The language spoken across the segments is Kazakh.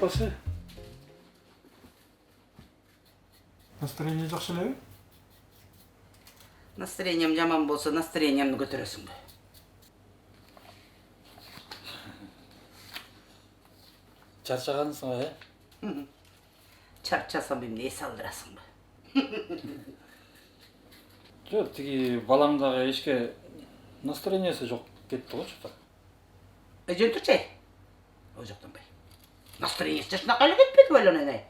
атасы. Настроение жақсы элеби? Настроением жаман болса, настроениемді көтересің бе? Чарчағансың ба, Чарчасам емне ес алдырасың ба? Жоқ, тиги балаңдағы ешке настроениесі жоқ кетті ғой что-то. Жөн тұрчай? О жоқтан бай. Настроениесі жашына қайлы кетпеді байланайнай.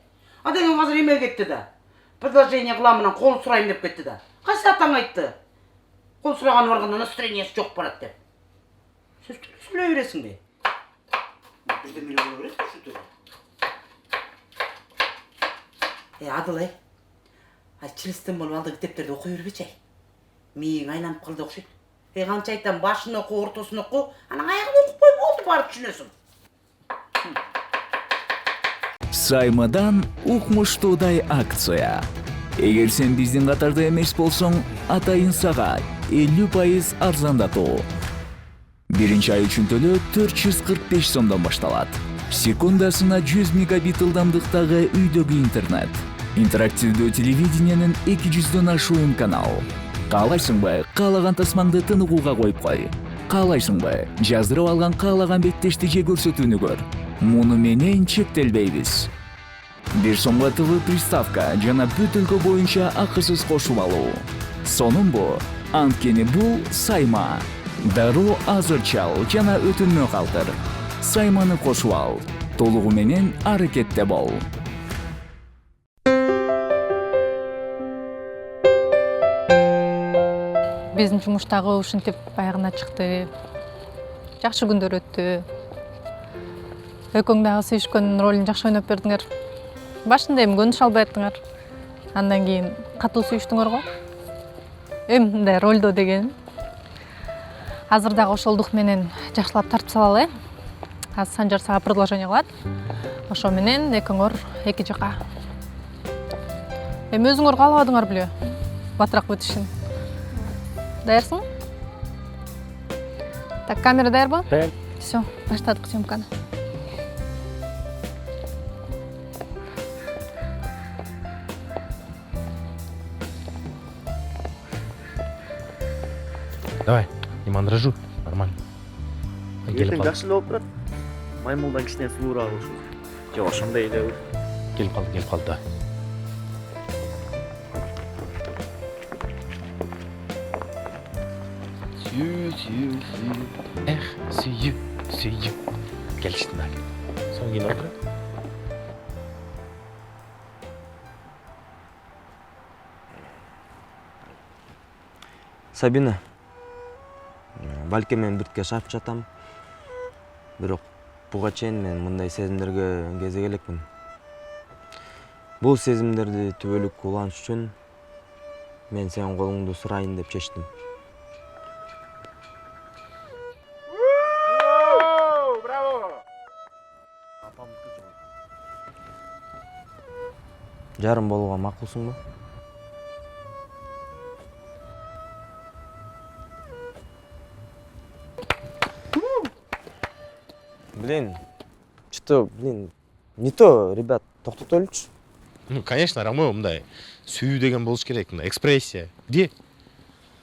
Адайын қазір еме кетті да. Предложение қыламынан қол сұрайын деп кетті да. Қайсы атаң айтты? Қол сұраған орғанда настроениесі жоқ барады деп. Сөз сөйлей бересің бе? Бізде мені бола береді, шүті. Адылай. Чілістен болып алды кітептерді оқи өрбечай. Миың айланып қалды оқшайды. Қанша айтам, башын оқу, ортасын оқу, анаң аяғын оқып қой болды барып түсінесің. Саймадан укмуштуудай акция. Эгер сен биздин катарда эмес болсоң, атайын сага 50% арзандатуу. Биринчи ай үчүн төлөө 445 сомдон башталат. Секундасына 100 мегабит ылдамдыктагы үйдөгү интернет. Интерактивдүү телевидениянын 200дөн ашуун канал. Каалайсыңбы, каалаган тасмаңды тыныгууга коюп кой. Каалайсыңбы, жаздырып алган каалаган беттешти же көрсөтүүнү көр. Муну менен чектелбейбиз. 1 сомго ТВ приставка жана бүт өлкө боюнча акысыз кошуп алуу. Сонун анткени бул Сайма. Дароо азыр чал жана өтүнмө калтыр. Сайманы кошуп ал. Толугу менен аракетте бол. Биздин жумуштагы ушинтип баягына чыкты. Жакшы күндөр өттү. Экөөң дагы сүйүшкөн ролун жакшы ойноп бердиңер. Башында эми көнүш албай аттыңар. Андан кийин катуу сүйүштүңөр го. Мындай ролдо деген. Азыр дагы ошол дух менен жакшылап тартып салалы, Азыр Санжар сага предложение кылат. Ошо менен экөөңөр эки жака. Эми өзүңөр каалабадыңар беле? Батыраак бүтүшүн. Даярсың? Так, камера даярбы? Даяр. Всё, баштадык съемканы. Давай, не мандражу, нормально. Ертең жақсы болып тұрады. Маймылдан кішкене сұлуырақ болсын. Жоқ, ошондой эле. Келип қалды, да. Эх, сүйүү. Келиштин али. Соң кийин отур. Сабина, балки мен бүртке шарп жатам. Бирок буга чейин мен мындай сезимдерге кезек элекмин. Бул сезимдерди түбөлүк уланыш үчүн мен сенин колуңду сурайын деп чечтим. Жарым болууга макулсуңбу? Не то, ребят, токтотолучу. Ну, конечно, Ромео мындай сүйүү деген болуш керек, мындай экспрессия. Где?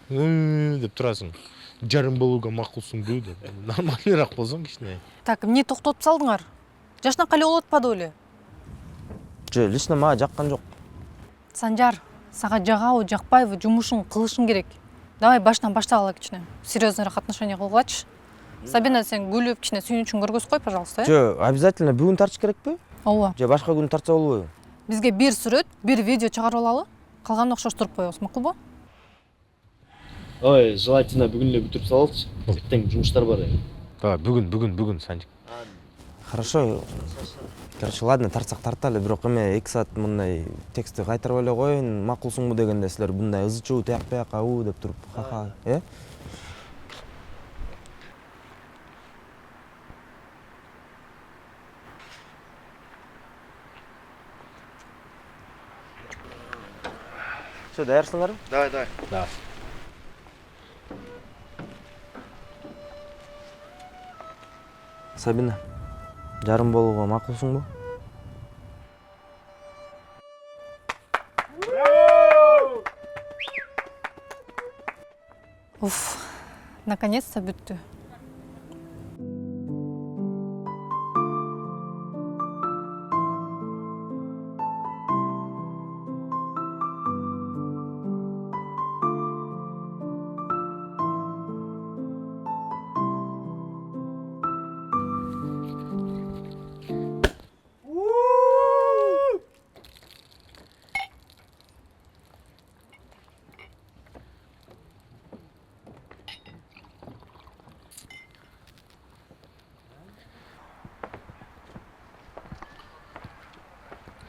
Деп турасың. Жарым болууга макулсуңбу деп. Нормальныйраак болсоң кичине. Так, эмне токтотуп салдыңар? Жашнакай болуп атпады беле? Жо, лично мага жаккан жок. Санжар, сага жагабы, жакпайбы, жумушуң кылышың керек. Давай баштан баштагыла кичине. Серьезныйраак отношение кылгылачы. Сабина, сен күлүп кичине сүйүнүчүн көргөз кой, пожалуйста. Жо, обязательно бүгүн тартыш керекпи? Ооба. Же башка күн тартса болбойбу? Бизге бир сүрөт, бир видео чыгарып алалы. Калганын окшоштуруп коебуз, макулбу? Ой, желательно бүгүн эле бүтүрүп салалычы. Эртең жумуштар бар. Давай, бүгүн, Санжик. Хорошо. Короче, ладно, тартсак тарталы, бирок эме 2 саат мындай текстти кайтарып эле коеюн, макулсуңбу дегенде силер мындай ызычуу тияк бияка деп туруп, ха-ха, Все, даярсыңарбы? Давай. Да. Сабина, жарым болууга макулсуңбу? Уф, наконец-то бүттү.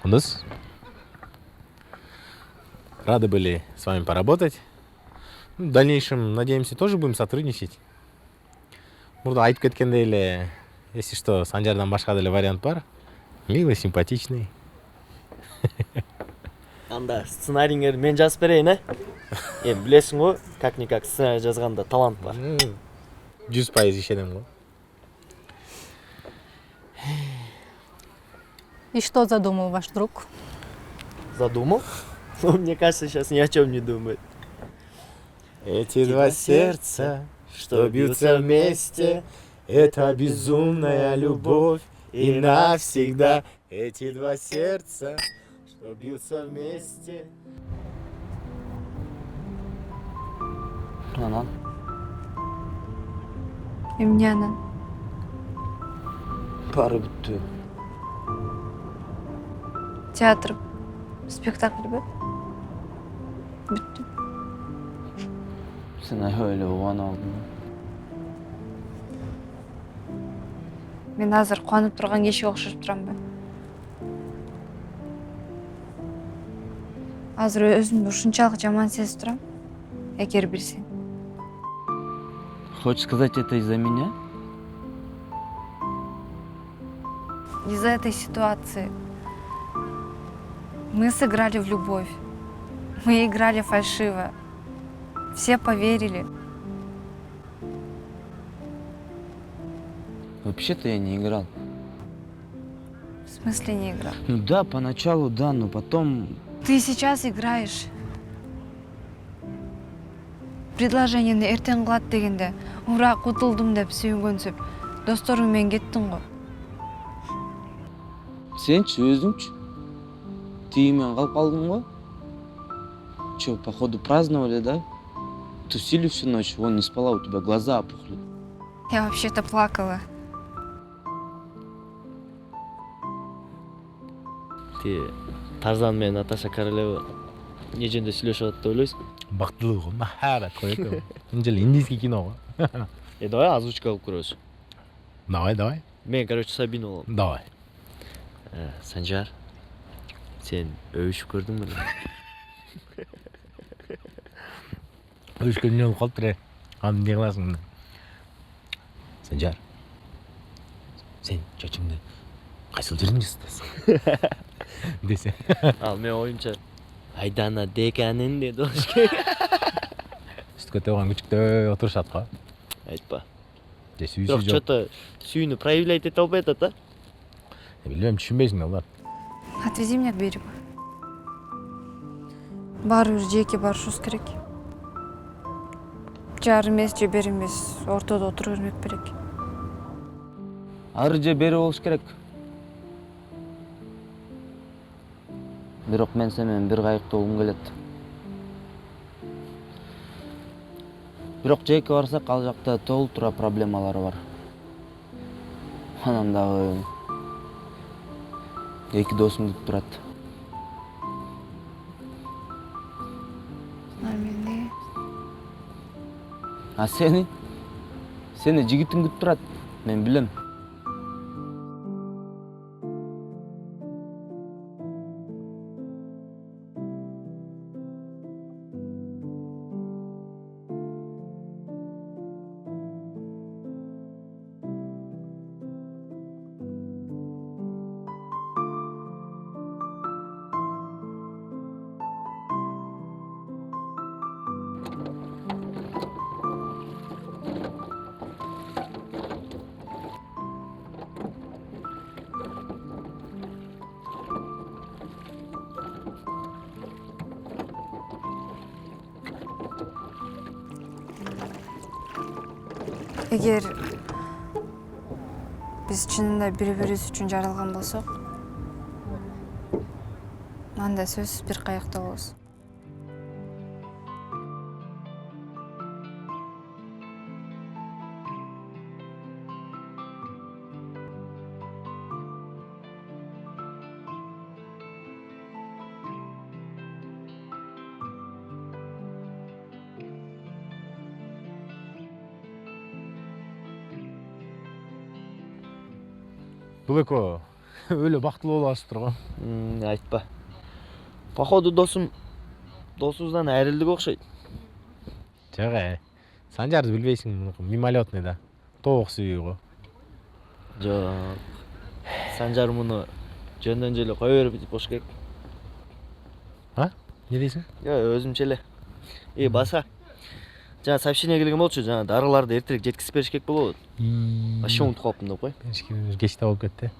Кундуз, рады были с вами поработать. В дальнейшем, надеемся, тоже будем сотрудничать. Мурда айтып кеткендей эле, если что, Санжардан башка деле вариант бар. Милый, симпатичный. Анда сценарийіңерді мен жазып берейін, Эми билесиң го, как-никак сценарий жазганда талант бар. 100% ишенем го. И что задумал ваш друг? Задумал? Ну, мне кажется, сейчас ни о чем не думает. Эти два сердца, что бьются вместе, это безумная любовь и навсегда. Эти два сердца, что бьются вместе. Анан Эмне анан? баары бүттү. Театр, спектакль бе? Бүттү. Сен аябай эле убана алдың. Мен азыр кубанып турган кишиге окшошуп турамбы? Азыр өзүмдү ушунчалык жаман сезип турам, эгер билсең. Хочешь сказать, это из-за меня? Из-за этой ситуации мы сыграли в любовь. Мы играли фальшиво. Все поверили. Вообще-то я не играл. В смысле не играл? Ну да, поначалу да, но потом... Ты сейчас играешь. Предложениени эртең кылат дегенде, ура кутулдум деп сүйүнгөнсүп, досторуң менен кеттиң го. Сенчи өзүңчү? Тийимен калып калдың го? Чё, походу праздновали, да? Тусили всю ночь, вон не спала, у тебя глаза опухли. Я вообще-то плакала. Ти Тарзан менен Наташа Королева эмне жөнүндө сүйлөшүп атат деп ойлойсуң? Бактылуу го, махара койко. Инжел индийский кино го. Давай озвучка алып көрөбүз. Давай. Мен, короче, Сабину болом. Давай. Санжар, сен өбүшүп көрдүң беле? Өшкөн жол калыптыр. Аны эмне кыласың? Санжар. Сен чачыңды кайсыл жериң жасатасың? Десе. Ал мен оюмча Айдана деканын деди болуш керек. Үстүккө тойгон күчүктө отурушат го. Айтпа. Же Бирок сүйүүсү жок. что-то сүйүүнү проявлять эте албай атат, Билбейм, түшүнбөйсүң алар. Отвези меня к берегу. Баарыбир жеке барышыбыз керек. Жар эмес, же бери эмес, ортодо отура бермек керек. Ары же бери болуш керек. Бирок мен сен менен бир кайыкта болгум келет. Бирок жеке барсак, ал жакта толтура проблемалары бар. Анан дагы эки досум күтүп турат. Эмне? А сени жигитиң күтүп турат. Мен билем. Эгер биз чынында бири-бирибиз үчүн жаралган болсок, анда сөзсүз бир кайыкта болобуз. Бул экөө өлө бактылуу болуп атыптыр го. Айтпа. Походу досубуздан айрылдык окшойт. Жок, Санжарды билбейсиң, мимолетный да. Тоок сүйүү го. Жок. Санжар муну жөндөн желе кое берип бош керек. Не дейсиң? Өзүмчө эле. Баса. Жана сообщение келген болчу, жана дарыларды эртерээк жеткизип бериш керек болобу. Вообще унутуп калыптым деп кой. Кеч да болуп кетти.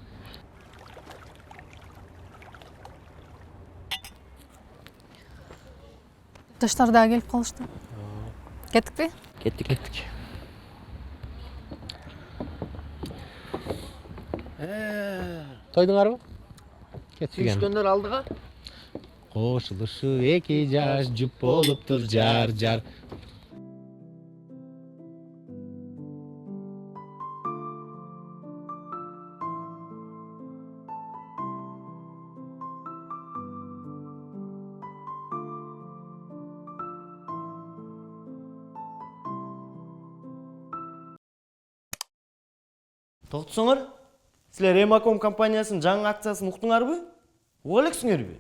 Даштар дагы келип калышты. Кеттикпи? Кеттик. Тойдуңарбы? Кетпеген. Сүйүшкөндөр алдыга. Кошулушу эки жаш жуп болуптур жар. Токтосоңор, силер Эмаком компаниясынын жаңы акциясын уктуңарбы? Уга элексиңерби?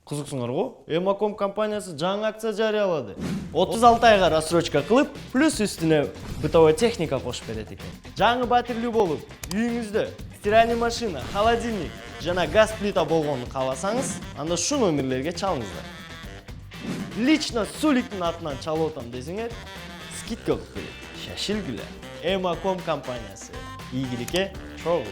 Кызыксыңар го? Эмаком компаниясы жаңы акция жарыялады. 36 айга рассрочка кылып, плюс үстүнө бытовой техника кошуп берет экен. Жаңы батирлүү болуп, үйүңүздө стиральный машина, холодильник жана газ плита болгонун кааласаңыз, анда ушул номерлерге чалыңыздар. Лично Суликтин атынан чалып атам десеңер, скидка кылып берет. Шашылгүлө. Эмаком компаниясы. Ийгиликке чогуу.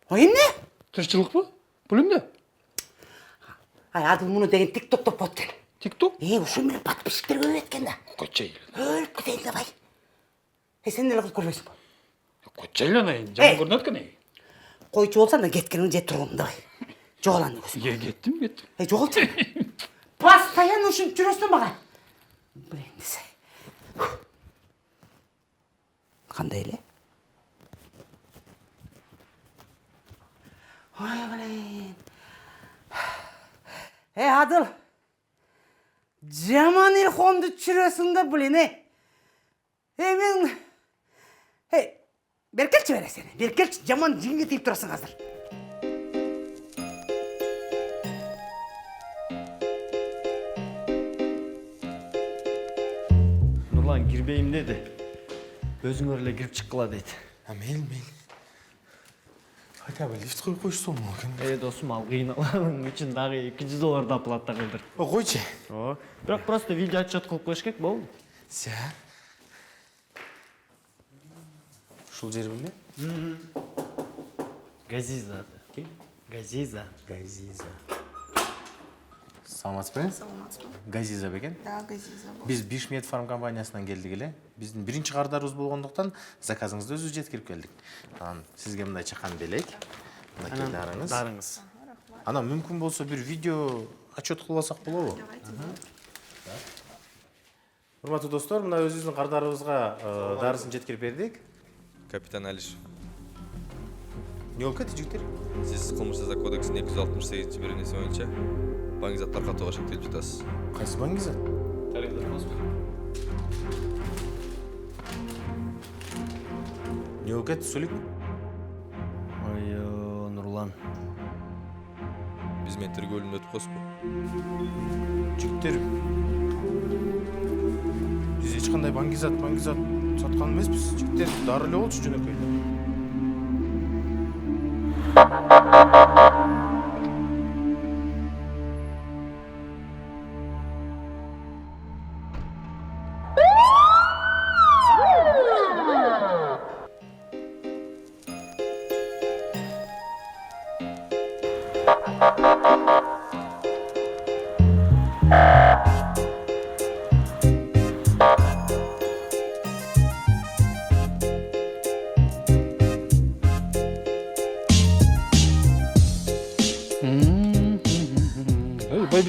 Ой эмне? Тырчылыкпы? Бул эмне? Адыл муну деген тикток деп коет. Тикток? Ушул менен подписчиктер көбөйөт экен да. Кочай. Өлүп кетейин давай. Сен деле кылып көрбөйсүңбү? Кочайланайын, жаман көрүнөт экен. Койчу болсам да кеткениң же тургум давай. Жоголан көзүм. Кеттим. Жоголчу. Постоянно ушинтип жүрөсүң мага. Блин, десе. Кандай эле? Ой, блин. Адыл. Жаман илхомду түшүрөсүң да, блин, мен... Бери келчи бере сени. Бери келчи, жаман жиңге тийип турасың азыр. Нурлан кирбейм деди. Өзүңөр эле кирип чыккыла дейт. Мейли. Хотя бы лифт коюп койсом экен. Досум, ал кыйналганың үчүн дагы $200 оплата кылдыр. Койчу. Бирок просто видео отчет кылып коюш керек болду. Ушул жер эмне? Газиза. Газиза. Саламатсызбы? Саламатсызбы. Газиза бекен? Да, Газиза. Биз Бишмет фарм компаниясынан келдик эле. Биздин биринчи кардарыбыз болгондуктан заказыңызды өзүбүз жеткирип келдик. Сизге мындай чакан белек. Мына дарыңыз. Дарыңыз. Ана мүмкүн болсо бир видео отчет кылып алсак болобу? Урматтуу достор, мына өзүбүздүн кардарыбызга дарысын жеткирип бердик. Капитан Алиш. Не болуп кетти жигиттер? Сиз кылмыш жаза кодексинин 268 беренеси боюнча баңгизат таркатууга шектелип жатасыз. Кайсы баңгизат? Не болуп кетти, Сулик? Ой, Нурлан. Биз менен тергөөлүнөн өтүп коесузбу? Жигиттер, биз эч кандай баңгизат саткан эмеспиз. Жигиттер дары эле болчу жөнөкөй.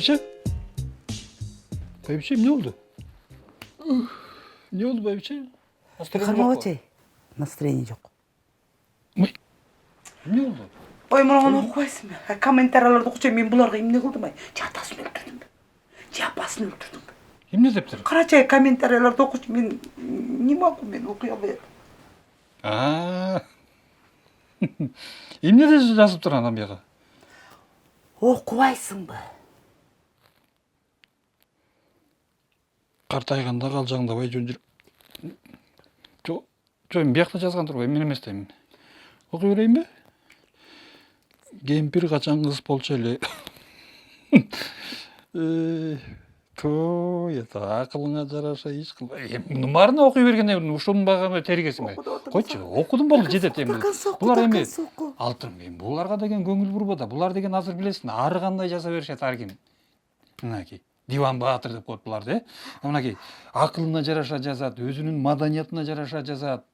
Байбиче? Байбиче, не oldu? Ne oldu Байбиче? Кармабачы. Настроение жок. Не oldu? Ой, мынаны окубайсыңбы? Комментарияларды окучу, мен буларга эмне кылдым ай? Же атасын өлтүрдүмбү? Же апасын өлтүрдүмбү? Эмне дептир? Карачы комментарияларды окучу, мен неме окуп мен окуй албай атам. Эмне де жазып тур анан бияга? Окубайсыңбы? Картайганда калжаңдабай жөн жүрүп. Жо, биякта жазган турбайбы? Мен эмес дейм. Окуй берейинби? Кемпир качан кыз болчу эле. Это акылыңа жараша иш кылбай. Баарын окуй бергенде ушунун баганы тергесиңбай. Койчу, окудум болду жетет эми. Булар эми алтын эми буларга деген көңүл бурба да. Булар деген азыр билесиң, ары кандай жаса беришет ар ким. Мынакей Диван Баатыр деп коет буларды, мынакей акылына жараша жазат, өзүнүн маданиятына жараша жазат.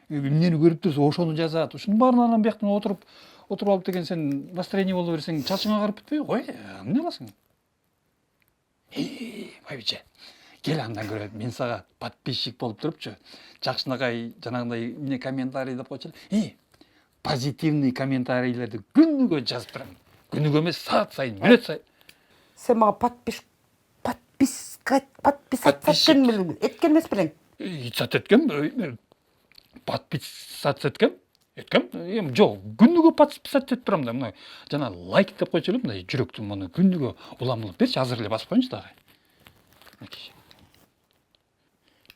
Эмнени көрүп турса ошону жазат. Ушунун баарын анан бияктан отуруп алып деген сен настроение боло берсең, чачыңа карап бүтпөйбү? Ой, эмне кыласың? Байбиче, кел андан көрө, мен сага подписчик болуп турупчу. Жакшынакай жанагындай эмне комментарий деп койчу. Позитивный комментарийлерди күнүгө жазып турам. Күнүгө эмес, саат сайын, мүнөт сайын. Сен мага подписать эткен эмес белең? Итсат эткем, подписаться эткем. Эми жок, күнүгө подписать этип турам да, мына жана лайк деп койчу эле, мындай жүрөктүн муну күнүгө уламылып берчи, азыр эле басып коюңчу дагы.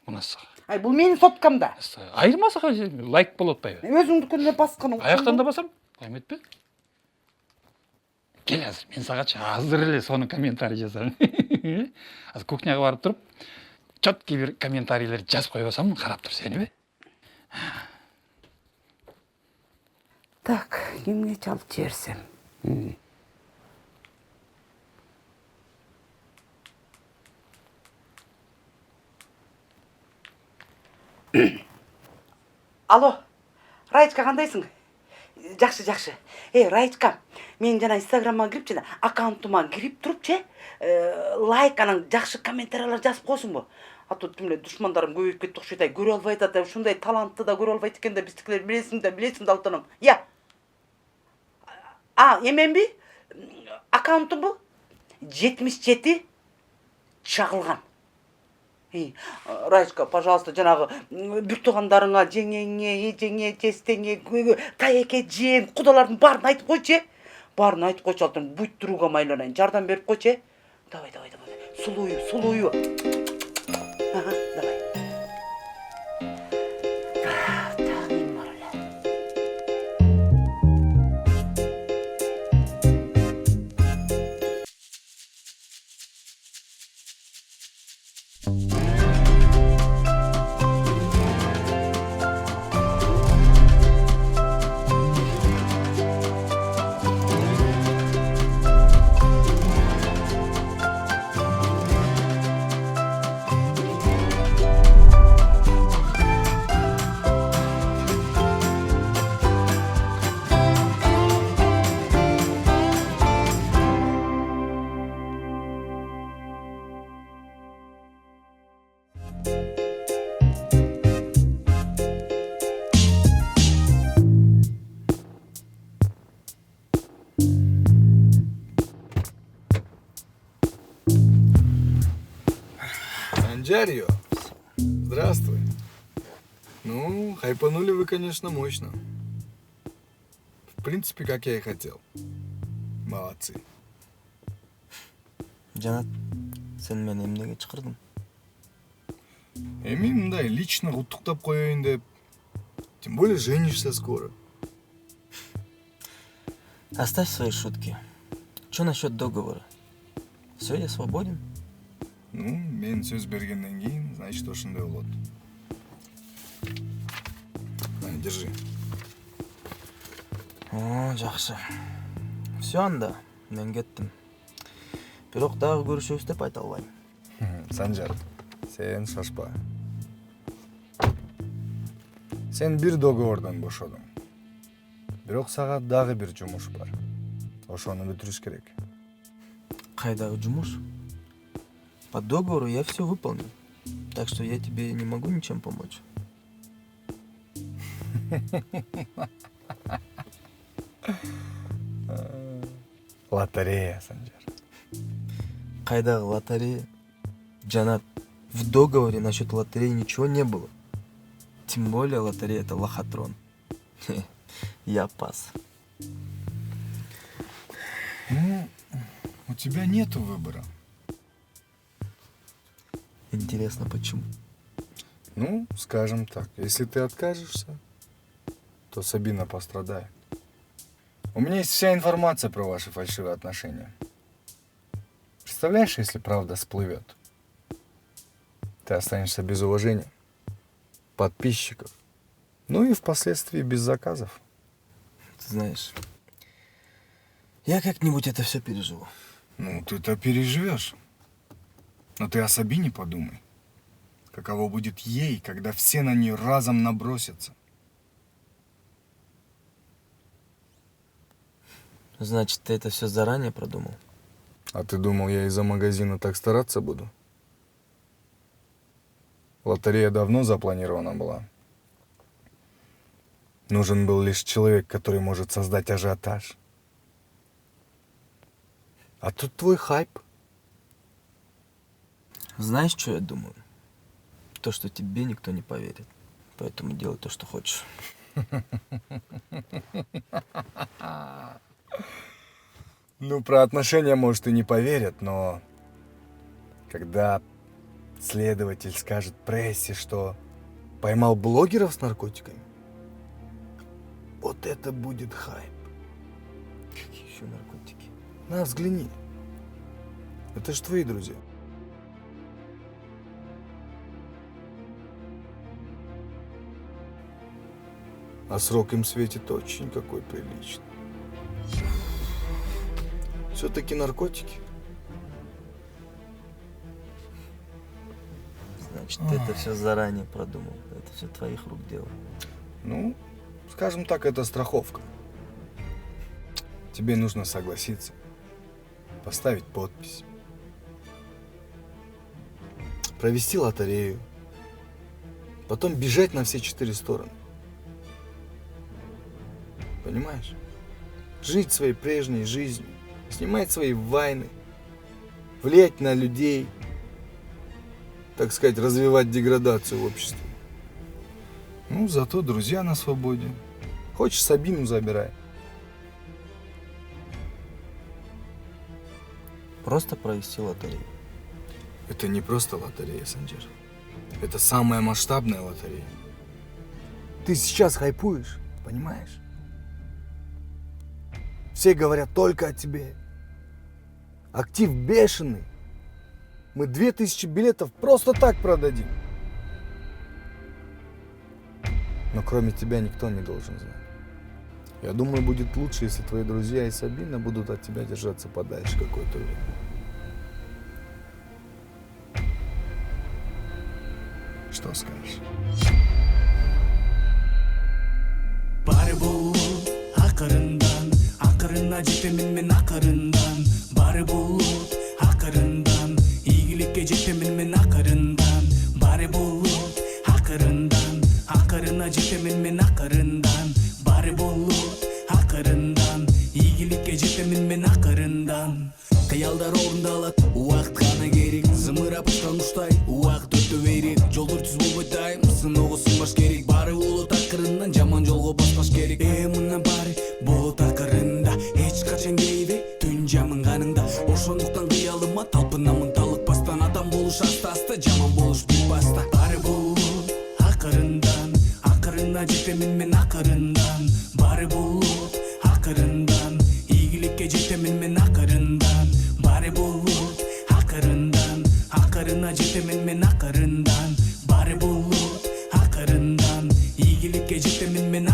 Мына сага. Ай, бул менин соткамда. Айырмасы лайк болуп атпайбы? Өзүңдүкүнө басканың. Аяктан да басам, кайметпе? Кел азыр, мен сагачы азыр эле сону комментарий жазам. Азыр кухняга барып туруп, четкий бир комментарийлер жазып койбосам, карап тур сенби? Так, эмне чалып жиберсем? Алло, Раечка, кандайсың? Жакшы. Раечка, мен жана Инстаграмга кирип жана аккаунтума кирип турупчу, лайк анан жакшы комментариялар жазып койсуңбу? Аты тимле душмандарым көбөйүп кетти окшойт, көрө албайт ата, ушундай талантты да көрө албайт экен да биздикилер, билесиң да алтыным. Я. Эменби? Аккаунтумбу 77 чагылган. Раечка, пожалуйста, жанагы бүк туугандарыңа, жеңеңе, эжеңе, жестеңе, тайеке, жеем, кудалардын баарын айтып койчу. Баарын айтып койчу алтын, бүт турууга майланайын, жардам берип койчу. Давай. Сулуу. Давай. Санджарио, здравствуй. Ну, хайпанули вы, конечно, мощно. В принципе, как я и хотел. Молодцы. Жанат, сен мени эмнеге чакырдың? Эми мындай лично куттуктап коеюн деп. Тем более женишься скоро. Оставь свои шутки. Что насчет договора? Все, я свободен? Ну, мен сөз бергенден кийин, значит, ошондой болот. На, держи. Жакшы. Все анда, мен кеттим. Бирок дагы көрүшөбүз деп айта албайм. Санжар, сен шашпа. Сен бир договордон бошодуң. Бирок сага дагы бир жумуш бар. Ошону бүтүрүш керек. Кайдагы жумуш? По договору я все выполнил. Так что я тебе не могу ничем помочь. Лотерея, Санжар. Кайдагы лотерея? Жанат, в договоре насчет лотереи ничего не было. Тем более лотерея — это лохотрон. Я пас. Ну, у тебя нету выбора. Интересно, почему? Ну, скажем так, если ты откажешься, то Сабина пострадает. У меня есть вся информация про ваши фальшивые отношения. Представляешь, если правда всплывет? Ты останешься без уважения, подписчиков, ну и впоследствии без заказов. Ты знаешь, я как-нибудь это все переживу. Ну, ты-то переживешь. Но ты о Сабине подумай. Каково будет ей, когда все на нее разом набросятся. Значит, ты это все заранее продумал? А ты думал, я из-за магазина так стараться буду? Лотерея давно запланирована была. Нужен был лишь человек, который может создать ажиотаж. А тут твой хайп. Знаешь, что я думаю? То, что тебе никто не поверит. Поэтому делай то, что хочешь. Ну, про отношения, может, и не поверят, но когда следователь скажет прессе, что поймал блогеров с наркотиками, вот это будет хайп. Какие еще наркотики? На, взгляни. Это ж твои друзья. А срок им светит очень какой приличный. Все-таки наркотики. Значит, ты это все заранее продумал. Это все твоих рук дело. Ну, скажем так, это страховка. Тебе нужно согласиться, поставить подпись, провести лотерею, потом бежать на все 4 стороны. Понимаешь? Жить своей прежней жизнью, снимать свои вайны, влиять на людей, так сказать, развивать деградацию в обществе. Ну, зато друзья на свободе. Хочешь, Сабину забирай. Просто провести лотерею. Это не просто лотерея, Санжар. Это самая масштабная лотерея. Ты сейчас хайпуешь, понимаешь? Все говорят только о тебе. Актив бешеный. Мы 2000 билетов просто так продадим. Но кроме тебя никто не должен знать. Я думаю, будет лучше, если твои друзья и Сабина будут от тебя держаться подальше какое-то время. Что скажешь? Акырына жетемин мен акырындан бары болот акырындан ийгиликке жетемин мен акырындан бары болот акырындан акырына жетемин мен акырындан бары болот акырындан ийгиликке жетемин мен акырындан кыялдар орундалат убакыт гана керек зымырап учкан куштай убакыт өтө берет жолдор түз болбойт дайым сыноого сынбаш керек бары болот акырындан жаман жолго баспаш керек мына бары болот акырында эч качан кейде түн жамынганыңда ошондуктан кыялыма талпынамын талыкпастан адам болуш аста аста жаман болуш бир баста бары болот акырындан акырына жетемин мен акырындан бары болот акырындан ийгиликке жетемин мен акырындан бары болот акырындан акырына жетемин мен акырындан бары болот акырындан ийгиликке жетемин мен